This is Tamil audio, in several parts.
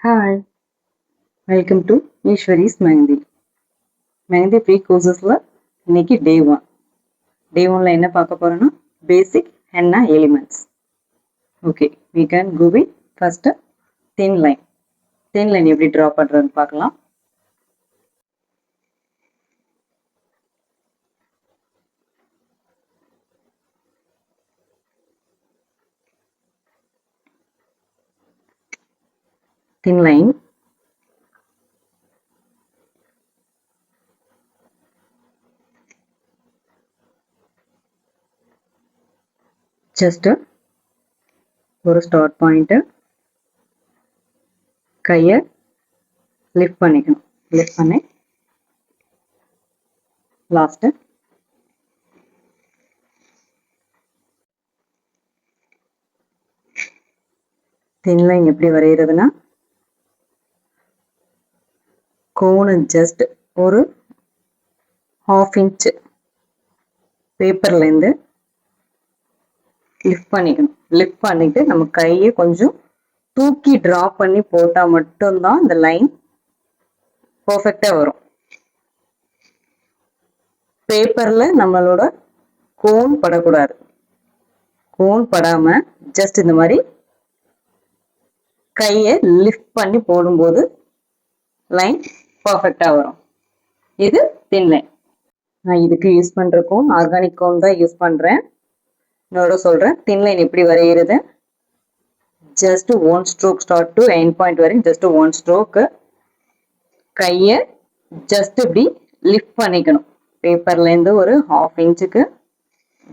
Hi, welcome to Ishwari's Mehendi. Mehendi free courses-ல இன்னைக்கு day 1. Day 1ல என்ன பார்க்க போறோம்னா basic henna elements. Okay, we can go with first thin line. Thin line எப்படி draw பண்றதுன்னு பார்க்கலாம். Thin line. Just ஒரு ஸ்டார்ட் பாயிண்ட் கையை லிஃப்ட் பண்ணிக்கணும். லிஃப்ட் பண்ணி லாஸ்ட் தின் லைன் எப்படி வரைகிறதுனா கோணு ஜஸ்ட் ஒரு 1/2 inch பேப்பர்லேருந்து லிஃப்ட் பண்ணிக்கணும். லிஃப்ட் பண்ணிட்டு நம்ம கையை கொஞ்சம் தூக்கி ட்ரா பண்ணி போட்டால் மட்டும்தான் இந்த லைன் பர்ஃபெக்டாக வரும். பேப்பரில் நம்மளோட கோன் படக்கூடாது. கோன் படாமல் ஜஸ்ட் இந்த மாதிரி கையை லிஃப்ட் பண்ணி போடும்போது லைன் பர்ஃபெக்டாக வரும். இது தின் லைன். நான் இதுக்கு யூஸ் பண்ணுற கோன் ஆர்கானிக் கோன் தான் யூஸ் பண்ணுறேன். என்னோட சொல்கிறேன் தின் லைன் எப்படி வரைகிறது. Just 1 stroke start to end point வரைக்கும் ஜஸ்ட் 1 stroke. கையை ஜஸ்ட் இப்படி லிஃப்ட் பண்ணிக்கணும். பேப்பர்லேருந்து ஒரு 1/2 inch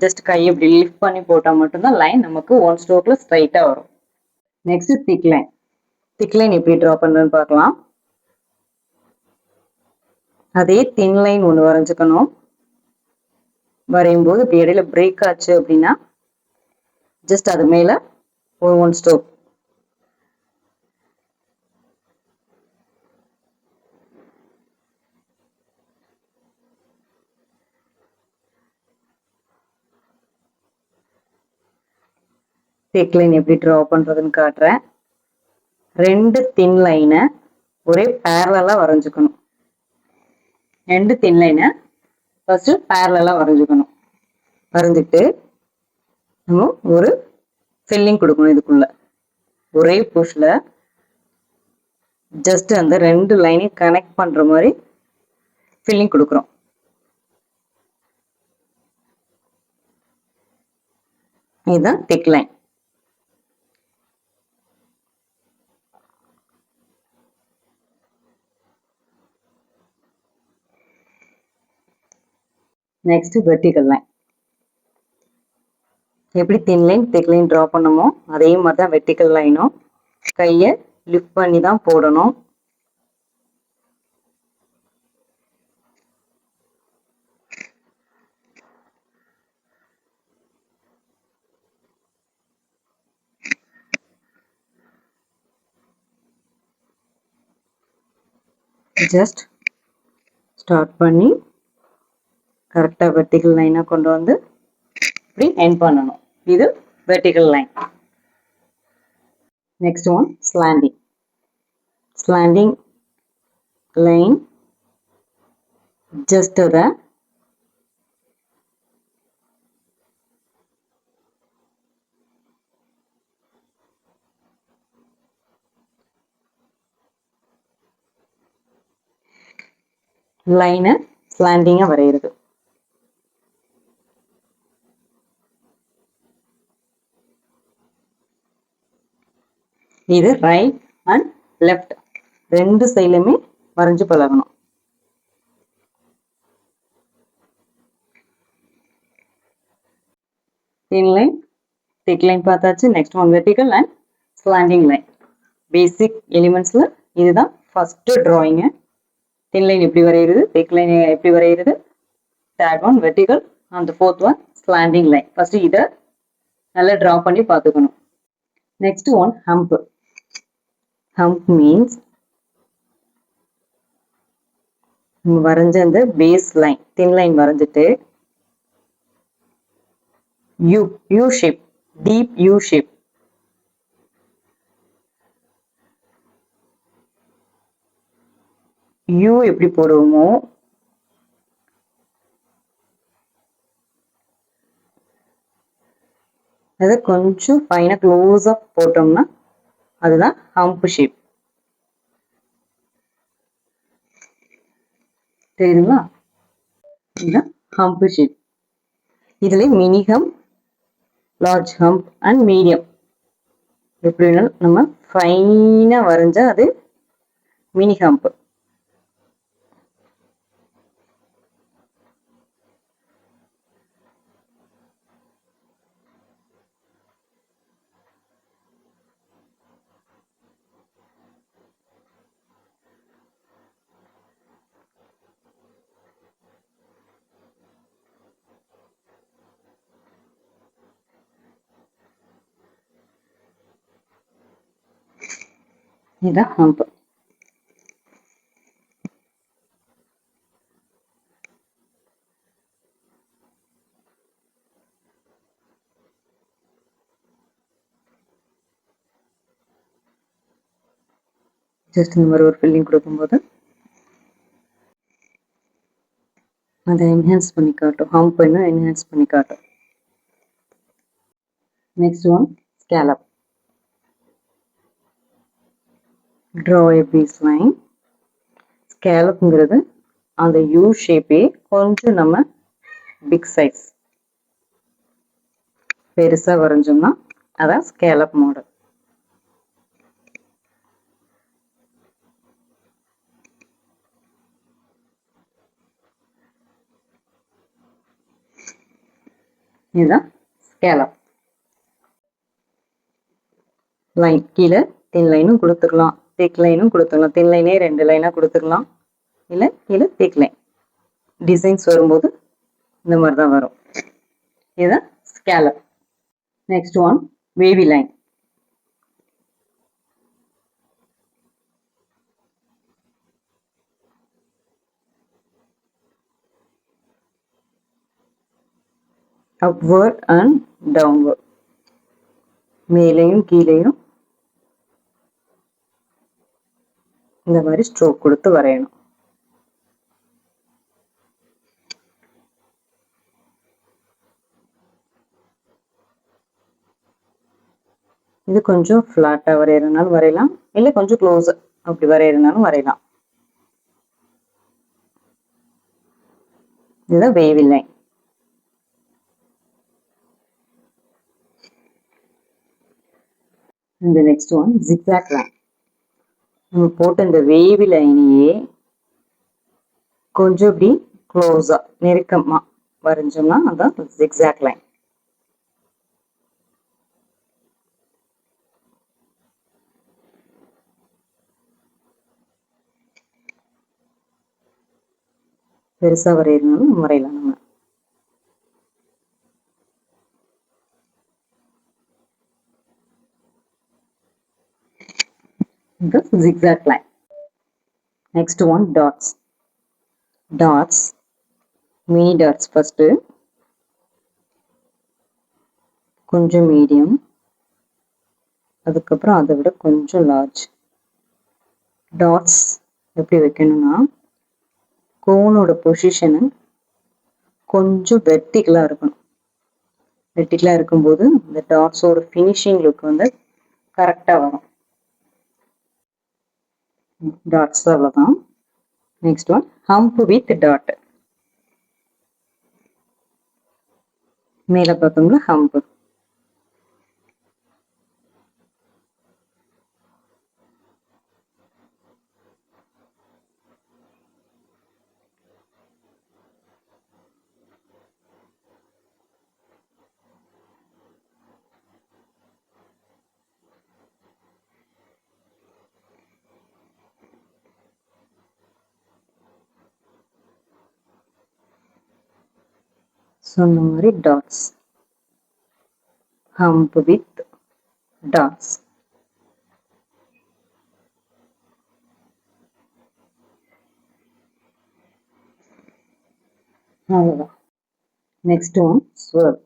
ஜஸ்ட் கையை இப்படி லிஃப்ட் பண்ணி போட்டால் மட்டும்தான் லைன் நமக்கு 1 strokeல ஸ்ட்ரைட்டாக வரும். நெக்ஸ்ட் திக் லைன். திக் லைன் எப்படி ட்ரா பண்ணுறதுன்னு பார்க்கலாம். அதே தின் லைன் ஒன்று வரைஞ்சிக்கணும். வரையும் போது இப்படி இடையில பிரேக் ஆச்சு அப்படின்னா ஜஸ்ட் அது மேலே ஒரு 1 stroke. திக் லைன் எப்படி ட்ரா பண்ணுறதுன்னு காட்டுறேன். 2 தின் லைனை ஒரே பேரலாக வரைஞ்சிக்கணும். 2 தின் லைனை ஃபர்ஸ்ட் பேரலாக வரைஞ்சிக்கணும். வரைஞ்சிட்டு நம்ம ஒரு ஃபில்லிங் கொடுக்கணும். இதுக்குள்ள ஒரே புஷ்ல ஜஸ்ட் அந்த 2 லைனையும் கனெக்ட் பண்ற மாதிரி ஃபில்லிங் கொடுக்குறோம். இதுதான் thick line. Next vertical line. எப்படி thin line thick line draw பண்ணமோ அதே மாதிரி தான் வெர்டிகல் லைனும் கையை லிஃப்ட் பண்ணி தான் போடணும். ஜஸ்ட் ஸ்டார்ட் பண்ணி கரெக்டாக வெர்டிகல் லைனாக கொண்டு வந்து இப்படி எண்ட் பண்ணணும். இது vertical line. Next one slanting. Slanting line just ஒரு லைனை ஸ்லாண்டிங்காக வரைகிறது. இது ரைட் அண்ட் லெஃப்ட் 2 சைட்லையுமே வரைஞ்சு பழகணும். தின் லைன் திக் லைன் பார்த்தாச்சு. Next one vertical and slanting line. Basic எலிமெண்ட்ஸில் இதுதான் ஃபர்ஸ்ட் டிராயிங்கு. தின் லைன் எப்படி வரைகிறது, திக் லைன் எப்படி வரைகிறது, third one vertical and fourth one slanting line. First இதை நல்லா ட்ரா பண்ணி பார்த்துக்கணும். Next one hump. Hump means வரைஞ்ச அந்த பேஸ் லைன் தின் லைன் வரைஞ்சிட்டு U shape, deep U shape you எப்படி போடுவோமோ அதை கொஞ்சம் ஃபைனா க்ளோஸா போட்டோம்னா அதுதான் ஹம்ப் ஷேப். தெரியுதுங்களா? இதுதான் ஹம்ப் ஷேப். இதுல mini hump, large hump and medium எப்படி வேணாலும் நம்ம ஃபைனா வரைஞ்சா அது மினி ஹம்ப். இதுதான் ஹம்ப். ஜஸ்ட் இந்த மாதிரி ஒரு ஃபில்லிங் கொடுக்கும்போது அதை என்ஹான்ஸ் பண்ணி காட்டும். ஹம்ப் இன்னும் என்ஹான்ஸ் பண்ணி காட்டும். Next one scallop. Draw a baseline. ஸ்கேலப்ங்கிறது அந்த யூ ஷேப்பே கொஞ்சம் நம்ம பிக் சைஸ் பெருசா வரைஞ்சோம்னா அதான் ஸ்கேலப் மாடல். இதுதான் ஸ்கேலப். லைன் கீழே தின் லைனும் கொடுத்துக்கலாம், திக் லைனும் கொடுத்துக்கலாம். தின் லைனே 2 லைனா கொடுத்துக்கலாம், இல்லை கீழே திக் லைன். டிசைன்ஸ் வரும்போது இந்த மாதிரி தான் வரும். இதுதான் scallop. Next one wavy line. upward and downward. மேலேயும் கீழேயும் இந்த மாதிரி ஸ்ட்ரோக் கொடுத்து வரையணும். இது கொஞ்சம் ஃபிளாட்டா வரையறதுனாலும் வரையலாம், இல்லை கொஞ்சம் க்ளோஸ் அப்படி வரையறதுனாலும் வரையலாம். இதுதான் வேவி லைன். இந்த நெக்ஸ்ட் ஒன் ஜிக்ஸாக் லைன். நம்ம போட்ட இந்த வேவி லைனையே கொஞ்சம் இப்படி க்ளோஸா நெருக்கமா வரைஞ்சோம்னா அதான் ஜிக்ஸாக் லைன். பெருசா வரையறதுனாலும் வரையலாம் நம்ம. The zigzag line. Next one dots. Dots, mini dots first, கொஞ்சம் மீடியம், அதுக்கப்புறம் அதை விட கொஞ்சம் லார்ஜ். டாட்ஸ் எப்படி வைக்கணும்னா கோனோட பொசிஷனு கொஞ்சம் வெர்டிகலா இருக்கணும். வெர்டிகலா இருக்கும்போது இந்த டாட்ஸோட ஃபினிஷிங் லுக் வந்து கரெக்டா வரும். டாட்ஸ் அவ்வளவுதான். Next one hump with dot. மேல பார்த்தோம்னா ஹம்ப். சொன்ன மாதிரி டாட்ஸ், ஹம்ப் வித் டாட்ஸ். அவ்வளவுதான். Next one swirl.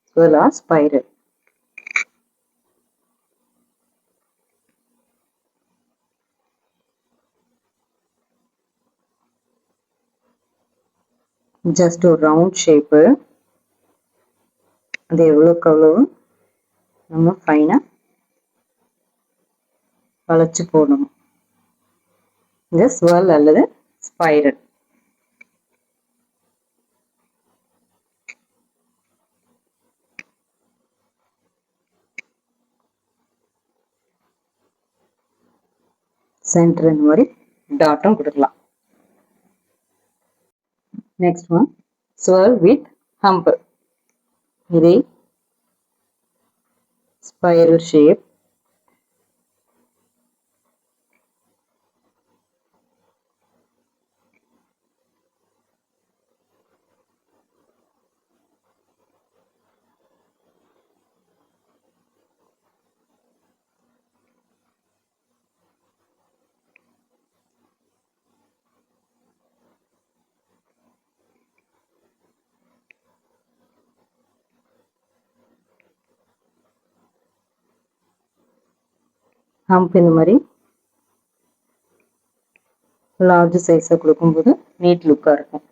Swirl or spiral. Just ஒரு ரவுண்ட் ஷேப்பு. அது எவ்வளோக்கு அவ்வளவு நம்ம ஃபைனாக வளைச்சு போடணும். இந்த ஸ்வர்ல் அல்லது ஸ்பைரல். சென்டர் இந்த மாதிரி டாட்டும் கொடுக்கலாம். Next one swirl with hump. இதே ஸ்பைரல் ஷேப். ஹம்ப் இந்த மாதிரி லார்ஜ் சைஸை கொடுக்கும்போது நீட் லுக்காக இருக்கும்.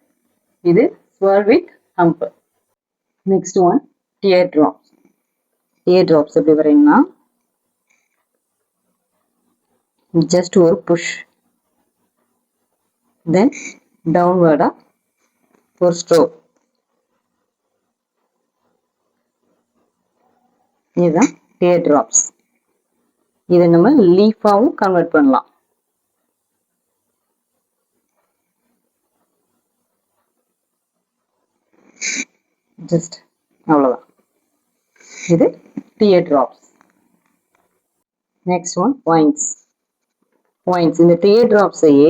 இது swirl with hump. Next one tear drops. Tear drops எப்படி வரீங்கன்னா ஜஸ்ட் ஒரு புஷ், தென் டவுன்வர்டா ஒரு ஸ்ட்ரோக். இதுதான் டியர் ட்ராப்ஸ். இதை நம்ம லீஃபாவும் கன்வெர்ட் பண்ணலாம். ஜஸ்ட் அவ்வளவுதான். இது dear drops. Next one wines. Wines இந்த டியர் ட்ராப்ஸையே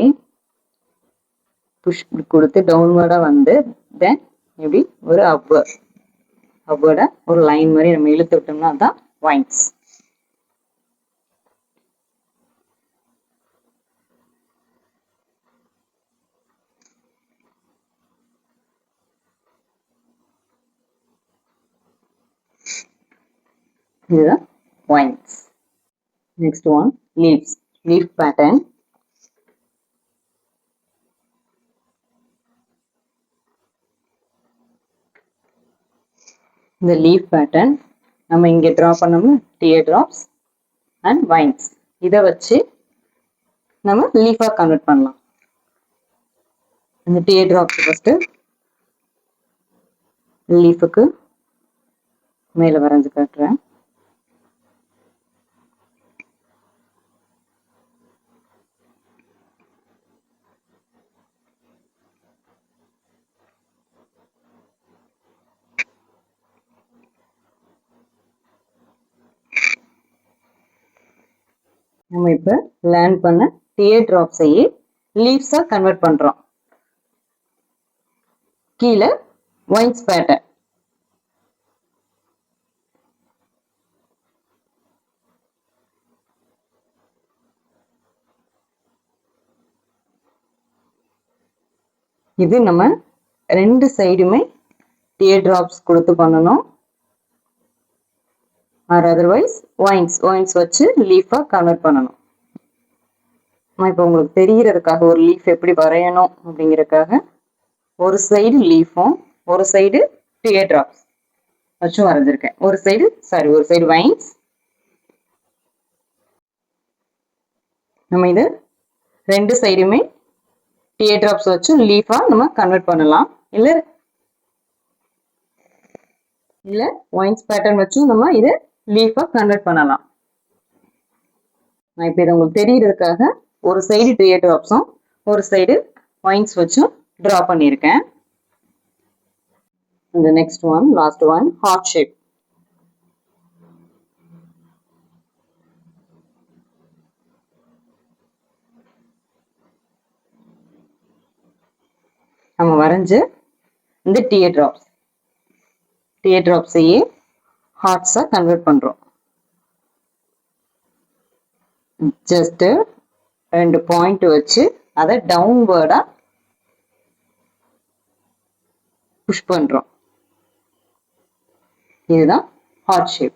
புஷ் கொடுத்து டவுன்வர்டா வந்து தென் இப்படி ஒரு அப்வர்டா ஒரு லைன் மாதிரி நம்ம இழுத்து விட்டோம்னா தான் வைன்ஸ். இதுதான் wines. Next one leaves. Leaf pattern. இந்த லீஃப் பேட்டர்ன் நம்ம இங்க டிரா பண்ணோம்னா டியர் ட்ராப்ஸ் அண்ட் வைன்ஸ். இதை வச்சு நம்ம லீஃபா கன்வெர்ட் பண்ணலாம். இந்த டியர் ட்ராப்ஸ் ஃபர்ஸ்ட் லீஃபுக்கு மேல வரைஞ்சு காட்டுறேன். நம்ம இப்ப லேர்ன் பண்ண டியர் ட்ராப்ஸையே லீவ்ஸா கன்வெர்ட் பண்றோம். கீழே வைன்ஸ் பேட்டர்ன். இது நம்ம ரெண்டு சைடுமே டியர் ட்ராப்ஸ் கொடுத்து பண்ணணும். ஆர் அதர்வைஸ் வைன்ஸ் வச்சு லீஃபா கன்வெர்ட் பண்ணணும். நான் இப்போ உங்களுக்கு தெரியறதுக்காக ஒரு லீஃப் எப்படி வரையணும் அப்படிங்கறதுக்காக ஒரு சைடு லீஃபும் ஒரு சைடு டியர் ட்ராப்ஸ் வச்சும் வரைஞ்சிருக்கேன். ஒரு சைடு வைன்ஸ். நம்ம இது ரெண்டு சைடுமே டியர் ட்ராப்ஸ் வச்சு லீஃபா நம்ம கன்வெர்ட் பண்ணலாம். இல்ல வைன்ஸ் பேட்டர்ன் வச்சும் நம்ம இதை லீஃபா கன்வெர்ட் பண்ணலாம். நான் இப்போ இதை உங்களுக்கு தெரியறதுக்காக ஒரு சைடு டியர் ட்ராப்ஸும் ஒரு சைடு வைன்ஸ் வச்சும் டிரா பண்ணியிருக்கேன். இந்த next one last one heart shape. நம்ம வரைஞ்சு இந்த டியர் ட்ராப்ஸையே ஹார்ட்ஸா கன்வெர்ட் பண்றோம். ஜஸ்ட் 2 பாயிண்ட் வச்சு அதை டவுன்வர்டா புஷ் பண்றோம். இதுதான் ஹார்ட் ஷேப்.